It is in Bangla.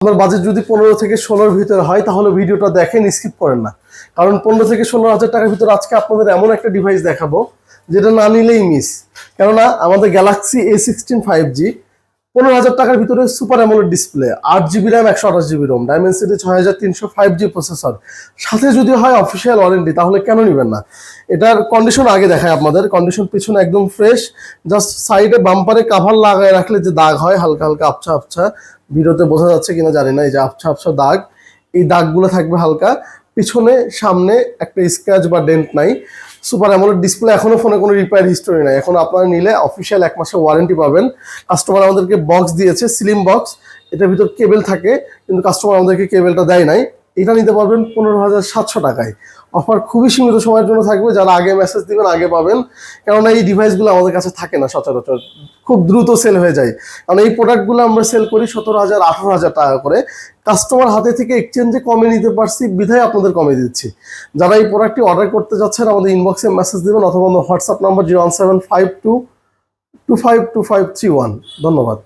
আপনার বাজেট যদি 15 থেকে 16-র ভিতরে হয় তাহলে ভিডিওটা দেখেন, স্কিপ করেন না। কারণ 15 থেকে 16,000 টাকার ভিতরে আজকে আপনাদের এমন একটা ডিভাইস দেখাবো যেটা না নিলেই মিস। কেননা আমাদের গ্যালাক্সি A16 5G 15,000 টাকার ভিতরে super AMOLED display, 8GB RAM, 128GB ROM, Dimensity 6300 5G processor, সাথে যদি হয় অফিসিয়াল ওয়ারেন্টি, তাহলে কেন নেবেন না? এটার কন্ডিশন আগে দেখায় আপনাদের। কন্ডিশন পিছনে একদম ফ্রেশ, জাস্ট সাইডে বাম্পারে কাভার লাগায় রাখলে যে দাগ হয় হালকা হালকা আবছা আবছা, ভিডিওতে বোঝা যাচ্ছে কিনা জানি না, এই যে আবছা আবছা দাগ, এই দাগগুলো থাকবে হালকা। পিছনে সামনে একটা স্ক্র্যাচ বা ডেন্ট নাই। সুপার অ্যামোলেড ডিসপ্লে, এখনো ফোনে কোনো রিপেয়ার হিস্টোরি নাই। এখন আপনারা নিলে অফিসিয়াল 1 মাসের ওয়ারেন্টি পাবেন। কাস্টমার আমাদেরকে বক্স দিয়েছে, স্লিম বক্স, এটার ভিতর কেবল থাকে, কিন্তু কাস্টমার আমাদেরকে কেবলটা দেয় নাই। এটা নিতে পারবেন 15,700 টাকায়। অফার খুবই সীমিত সময়ের জন্য থাকবে, যারা আগে মেসেজ দিবেন আগে পাবেন। কেননা এই ডিভাইসগুলো আমাদের কাছে থাকে না সচরাচর, খুব দ্রুত সেল হয়ে যায়। কারণ এই প্রোডাক্টগুলো আমরা সেল করি 17,000 18,000 টাকা করে। কাস্টমার হাতে থেকে এক্সচেঞ্জে কমে নিতে পারছি বিধায় আপনাদের কমে দিচ্ছি। যারা এই প্রোডাক্টটি অর্ডার করতে যাচ্ছেন আমাদের ইনবক্সে মেসেজ দিবেন, অথবা হোয়াটসঅ্যাপ নাম্বার 01752252531। ধন্যবাদ।